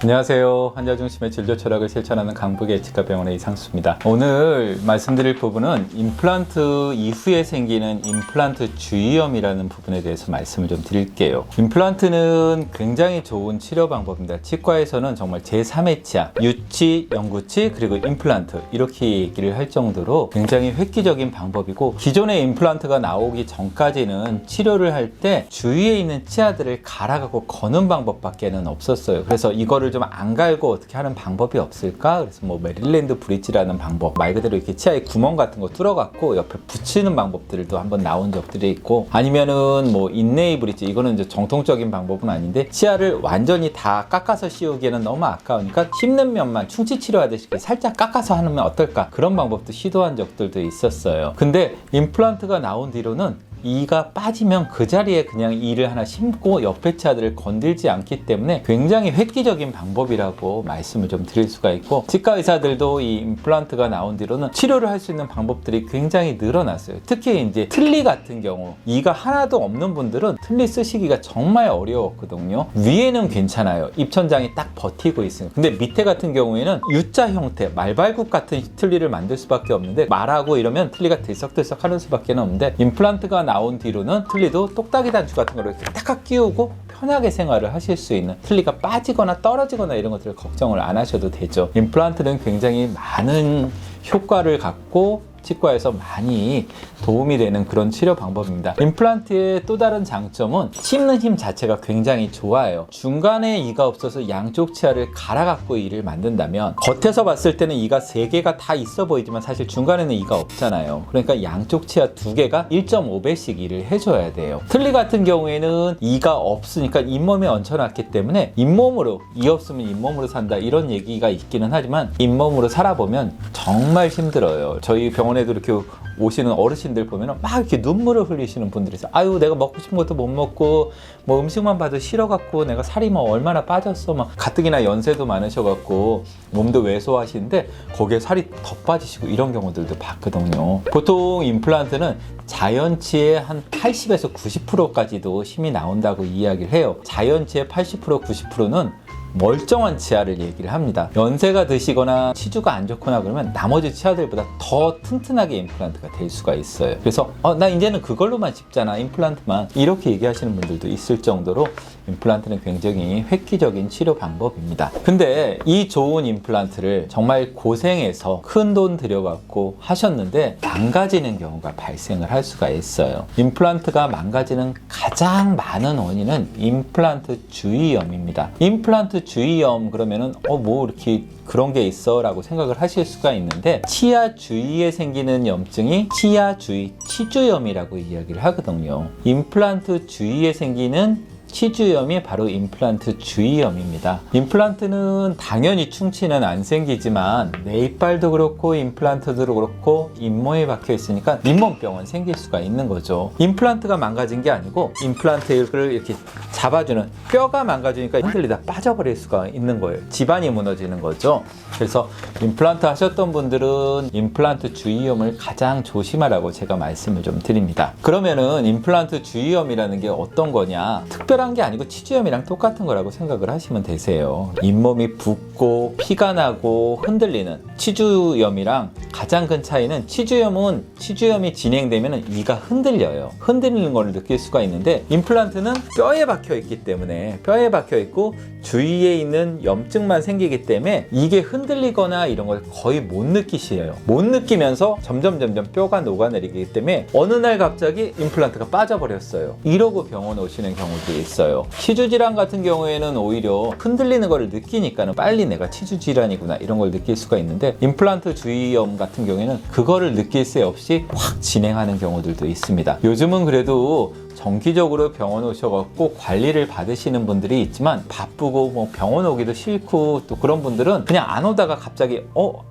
안녕하세요. 환자 중심의 진료 철학을 실천하는 강북의 예치과병원의 이상수입니다. 오늘 말씀드릴 부분은 임플란트 이후에 생기는 임플란트 주의염이라는 부분에 대해서 말씀을 좀 드릴게요. 임플란트는 굉장히 좋은 치료 방법입니다. 치과에서는 정말 제3의 치아, 유치, 영구치, 그리고 임플란트 이렇게 얘기를 할 정도로 굉장히 획기적인 방법이고, 기존의 임플란트가 나오기 전까지는 치료를 할 때 주위에 있는 치아들을 갈아가고 거는 방법밖에는 없었어요. 그래서 이거를 좀 안 갈고 어떻게 하는 방법이 없을까? 그래서 뭐 메릴랜드 브릿지라는 방법, 말 그대로 이렇게 치아에 구멍 같은 거 뚫어갖고 옆에 붙이는 방법들도 한번 나온 적들이 있고, 아니면은 뭐 인레이 브릿지, 이거는 이제 정통적인 방법은 아닌데 치아를 완전히 다 깎아서 씌우기에는 너무 아까우니까 씹는 면만 충치 치료하듯이 살짝 깎아서 하면 어떨까? 그런 방법도 시도한 적들도 있었어요. 근데 임플란트가 나온 뒤로는 이가 빠지면 그 자리에 그냥 이를 하나 심고 옆에 치아들을 건들지 않기 때문에 굉장히 획기적인 방법이라고 말씀을 좀 드릴 수가 있고, 치과 의사들도 이 임플란트가 나온 뒤로는 치료를 할 수 있는 방법들이 굉장히 늘어났어요. 특히 이제 틀니 같은 경우, 이가 하나도 없는 분들은 틀니 쓰시기가 정말 어려웠거든요. 위에는 괜찮아요. 입천장이 딱 버티고 있어요. 근데 밑에 같은 경우에는 U자 형태, 말발굽 같은 틀니를 만들 수밖에 없는데, 말하고 이러면 틀니가 들썩들썩 하는 수밖에 없는데, 임플란트가 나온 뒤로는 틀니도 똑딱이 단추 같은 거를 이렇게 딱 끼우고 편하게 생활을 하실 수 있는, 틀니가 빠지거나 떨어지거나 이런 것들을 걱정을 안 하셔도 되죠. 임플란트는 굉장히 많은 효과를 갖고 치과에서 많이 도움이 되는 그런 치료 방법입니다. 임플란트의 또 다른 장점은 씹는 힘 자체가 굉장히 좋아요. 중간에 이가 없어서 양쪽 치아를 갈아갖고 이를 만든다면, 겉에서 봤을 때는 이가 3개가 다 있어 보이지만 사실 중간에는 이가 없잖아요. 그러니까 양쪽 치아 2개가 1.5배씩 이를 해줘야 돼요. 틀니 같은 경우에는 이가 없으니까 잇몸에 얹혀놨기 때문에 잇몸으로, 이 없으면 잇몸으로 산다 이런 얘기가 있기는 하지만 잇몸으로 살아보면 정말 힘들어요. 저희 병원에도 이렇게 오시는 어르신들 보면 막 이렇게 눈물을 흘리시는 분들이 있어요. 아유, 내가 먹고 싶은 것도 못 먹고 뭐 음식만 봐도 싫어갖고 내가 살이 뭐 얼마나 빠졌어, 막 가뜩이나 연세도 많으셔갖고 몸도 왜소하시는데 거기에 살이 더 빠지시고 이런 경우들도 봤거든요. 보통 임플란트는 자연치의 한 80에서 90%까지도 힘이 나온다고 이야기를 해요. 자연치의 80%, 90%는 멀쩡한 치아를 얘기를 합니다. 연세가 드시거나 치주가 안 좋거나 그러면 나머지 치아들보다 더 튼튼하게 임플란트가 될 수가 있어요. 그래서 나 이제는 그걸로만 씹잖아, 임플란트만, 이렇게 얘기하시는 분들도 있을 정도로 임플란트는 굉장히 획기적인 치료 방법입니다. 근데 이 좋은 임플란트를 정말 고생해서 큰 돈 들여갖고 하셨는데 망가지는 경우가 발생을 할 수가 있어요. 임플란트가 망가지는 가장 많은 원인은 임플란트 주위염입니다. 임플란트 주위염 그러면은 뭐 이렇게 그런 게 있어 라고 생각을 하실 수가 있는데, 치아 주위에 생기는 염증이 치아 주위 치주염이라고 이야기를 하거든요. 임플란트 주위에 생기는 치주염이 바로 임플란트 주위염입니다. 임플란트는 당연히 충치는 안 생기지만 내 이빨도 그렇고 임플란트도 그렇고 잇몸에 박혀 있으니까 잇몸병은 생길 수가 있는 거죠. 임플란트가 망가진 게 아니고 임플란트를 이렇게 잡아주는 뼈가 망가지니까 흔들리다 빠져버릴 수가 있는 거예요. 지반이 무너지는 거죠. 그래서 임플란트 하셨던 분들은 임플란트 주위염을 가장 조심하라고 제가 말씀을 좀 드립니다. 그러면은 임플란트 주위염이라는 게 어떤 거냐? 특별한 게 아니고 치주염이랑 똑같은 거라고 생각을 하시면 되세요. 잇몸이 붓고 피가 나고 흔들리는 치주염이랑 가장 큰 차이는, 치주염이 진행되면 이가 흔들려요. 흔들리는 걸 느낄 수가 있는데, 임플란트는 뼈에 박혀 있기 때문에, 뼈에 박혀 있고 주위에 있는 염증만 생기기 때문에 이게 흔들리거나 이런 걸 거의 못 느끼시에요. 못 느끼면서 점점 뼈가 녹아내리기 때문에 어느 날 갑자기 임플란트가 빠져버렸어요. 이러고 병원 오시는 경우도 있어요. 치주질환 같은 경우에는 오히려 흔들리는 걸 느끼니까 빨리 내가 치주질환이구나 이런 걸 느낄 수가 있는데, 임플란트 주위염 같은 경우에는 그거를 느낄 새 없이 확 진행하는 경우들도 있습니다. 요즘은 그래도 정기적으로 병원 오셔갖고 관리를 받으시는 분들이 있지만, 바쁘고 뭐 병원 오기도 싫고 또 그런 분들은 그냥 안 오다가 갑자기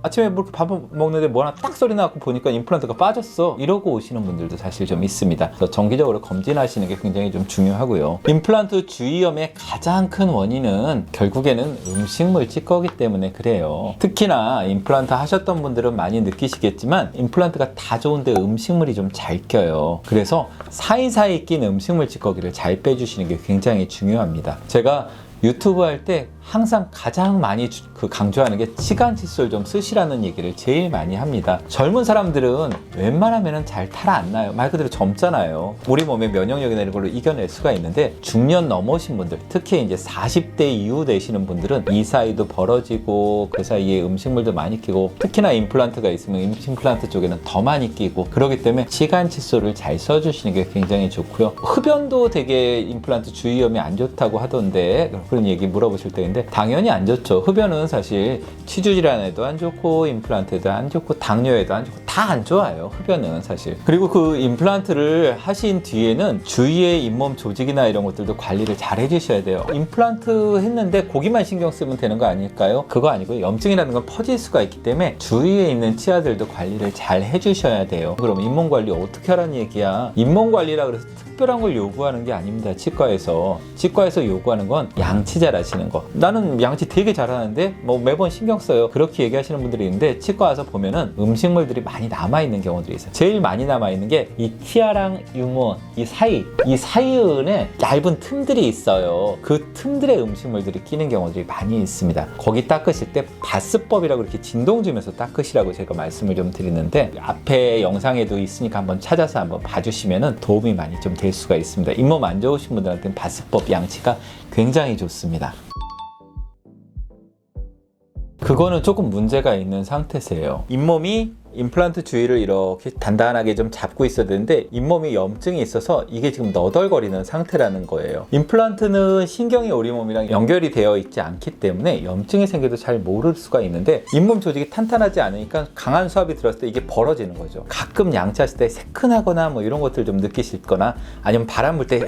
아침에 뭐 밥 먹는데 뭐 하나 딱 소리 나고 보니까 임플란트가 빠졌어 이러고 오시는 분들도 사실 좀 있습니다. 그래서 정기적으로 검진하시는 게 굉장히 좀 중요하고요. 임플란트 주위염의 가장 큰 원인은 결국에는 음식물 찌꺼기 때문에 그래요. 특히나 임플란트 하셨던 분들은 많이 느끼시겠지만 임플란트가 다 좋은데 음식물이 좀 잘 껴요. 그래서 사이사이 낀 음식물 찌꺼기를 잘 빼주시는 게 굉장히 중요합니다. 제가 유튜브 할 때 항상 가장 많이 강조하는 게 치간 칫솔 좀 쓰시라는 얘기를 제일 많이 합니다. 젊은 사람들은 웬만하면 잘 탈 안 나요. 말 그대로 젊잖아요. 우리 몸의 면역력이나 이런 걸로 이겨낼 수가 있는데 중년 넘으신 분들, 특히 이제 40대 이후 되시는 분들은 이 사이도 벌어지고 그 사이에 음식물도 많이 끼고 특히나 임플란트가 있으면 임플란트 쪽에는 더 많이 끼고 그렇기 때문에 치간 칫솔을 잘 써주시는 게 굉장히 좋고요. 흡연도 되게 임플란트 주위염이 안 좋다고 하던데 그런 얘기 물어보실 때인데 당연히 안 좋죠. 흡연은 사실 치주 질환에도 안 좋고 임플란트에도 안 좋고 당뇨에도 안 좋고 다 안 좋아요. 흡연은 사실. 그리고 그 임플란트를 하신 뒤에는 주위의 잇몸 조직이나 이런 것들도 관리를 잘 해주셔야 돼요. 임플란트 했는데 고기만 신경 쓰면 되는 거 아닐까요? 그거 아니고요. 염증이라는 건 퍼질 수가 있기 때문에 주위에 있는 치아들도 관리를 잘 해주셔야 돼요. 그럼 잇몸 관리 어떻게 하라는 얘기야? 잇몸 관리라 그래서 특별한 걸 요구하는 게 아닙니다. 치과에서 요구하는 건 양치 잘하시는 거. 나는 양치 되게 잘하는데 뭐 매번 신경 써요. 그렇게 얘기하시는 분들이 있는데 치과 와서 보면은 음식물들이 많이 남아있는 경우들이 있어요. 제일 많이 남아있는 게 이 치아랑 유문 이 사이에 얇은 틈들이 있어요. 그 틈들에 음식물들이 끼는 경우들이 많이 있습니다. 거기 닦으실 때 바스법이라고 이렇게 진동 주면서 닦으시라고 제가 말씀을 좀 드리는데 앞에 영상에도 있으니까 한번 찾아서 한번 봐주시면은 도움이 많이 좀 될 수가 있습니다. 잇몸 안 좋으신 분들한테는 바스법 양치가 굉장히 좋습니다. 그거는 조금 문제가 있는 상태세요. 잇몸이 임플란트 주위를 이렇게 단단하게 좀 잡고 있어야 되는데 잇몸이 염증이 있어서 이게 지금 너덜거리는 상태라는 거예요. 임플란트는 신경이 우리 몸이랑 연결이 되어 있지 않기 때문에 염증이 생겨도 잘 모를 수가 있는데 잇몸 조직이 탄탄하지 않으니까 강한 수압이 들었을 때 이게 벌어지는 거죠. 가끔 양치하실 때 새끈하거나 뭐 이런 것들 좀 느끼실 거나 아니면 바람 불 때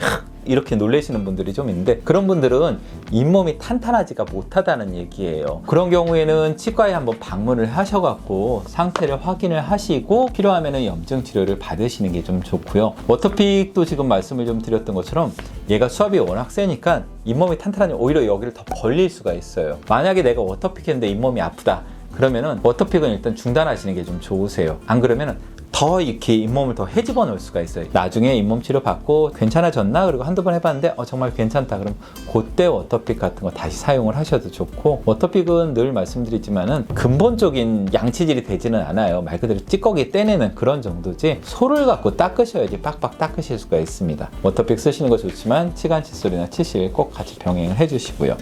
이렇게 놀라시는 분들이 좀 있는데 그런 분들은 잇몸이 탄탄하지가 못하다는 얘기예요. 그런 경우에는 치과에 한번 방문을 하셔갖고 상태를 확인을 하시고 필요하면 염증 치료를 받으시는 게 좀 좋고요. 워터픽도 지금 말씀을 좀 드렸던 것처럼 얘가 수압이 워낙 세니까 잇몸이 탄탄하니 오히려 여기를 더 벌릴 수가 있어요. 만약에 내가 워터픽 했는데 잇몸이 아프다 그러면은 워터픽은 일단 중단하시는 게 좀 좋으세요. 안 그러면은 더 이렇게 잇몸을 더 헤집어 놓을 수가 있어요. 나중에 잇몸 치료 받고 괜찮아졌나? 그리고 한두 번 해봤는데 정말 괜찮다. 그럼 그때 워터픽 같은 거 다시 사용을 하셔도 좋고 워터픽은 늘 말씀드리지만은 근본적인 양치질이 되지는 않아요. 말 그대로 찌꺼기 떼내는 그런 정도지 소를 갖고 닦으셔야지 빡빡 닦으실 수가 있습니다. 워터픽 쓰시는 거 좋지만 치간 칫솔이나 치실 꼭 같이 병행을 해주시고요.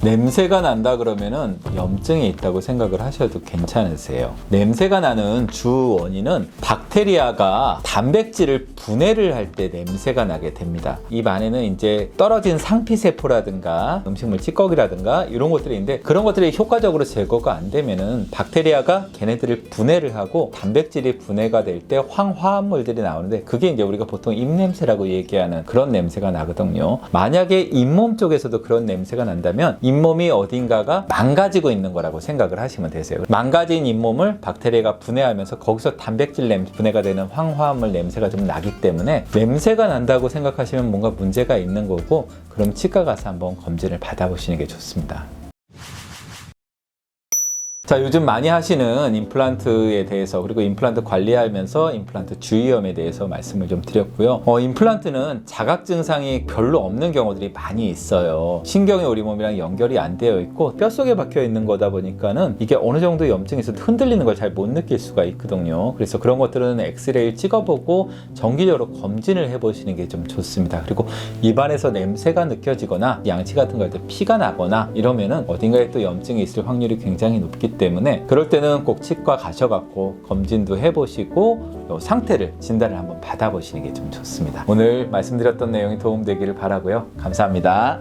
냄새가 난다 그러면은 염증이 있다고 생각을 하셔도 괜찮으세요. 냄새가 나는 주 원인은 박테리아가 단백질을 분해를 할 때 냄새가 나게 됩니다. 입 안에는 이제 떨어진 상피세포라든가 음식물 찌꺼기라든가 이런 것들이 있는데 그런 것들이 효과적으로 제거가 안 되면은 박테리아가 걔네들을 분해를 하고 단백질이 분해가 될 때 황화합물들이 나오는데 그게 이제 우리가 보통 입냄새라고 얘기하는 그런 냄새가 나거든요. 만약에 잇몸 쪽에서도 그런 냄새가 난다면 잇몸이 어딘가가 망가지고 있는 거라고 생각을 하시면 되세요. 망가진 잇몸을 박테리아가 분해하면서 거기서 단백질 분해가 되는 황화합물 냄새가 좀 나기 때문에 냄새가 난다고 생각하시면 뭔가 문제가 있는 거고 그럼 치과 가서 한번 검진을 받아보시는 게 좋습니다. 자, 요즘 많이 하시는 임플란트에 대해서 그리고 임플란트 관리하면서 임플란트 주의염에 대해서 말씀을 좀 드렸고요. 임플란트는 자각 증상이 별로 없는 경우들이 많이 있어요. 신경이 우리 몸이랑 연결이 안 되어 있고 뼛속에 박혀 있는 거다 보니까는 이게 어느 정도 염증이 있어도 흔들리는 걸 잘 못 느낄 수가 있거든요. 그래서 그런 것들은 엑스레이를 찍어보고 정기적으로 검진을 해보시는 게 좀 좋습니다. 그리고 입안에서 냄새가 느껴지거나 양치 같은 거 할 때 피가 나거나 이러면은 어딘가에 또 염증이 있을 확률이 굉장히 높기 때문에 그럴 때는 꼭 치과 가셔갖고 검진도 해보시고 상태를 진단을 한번 받아보시는 게 좀 좋습니다. 오늘 말씀드렸던 내용이 도움되기를 바라고요. 감사합니다.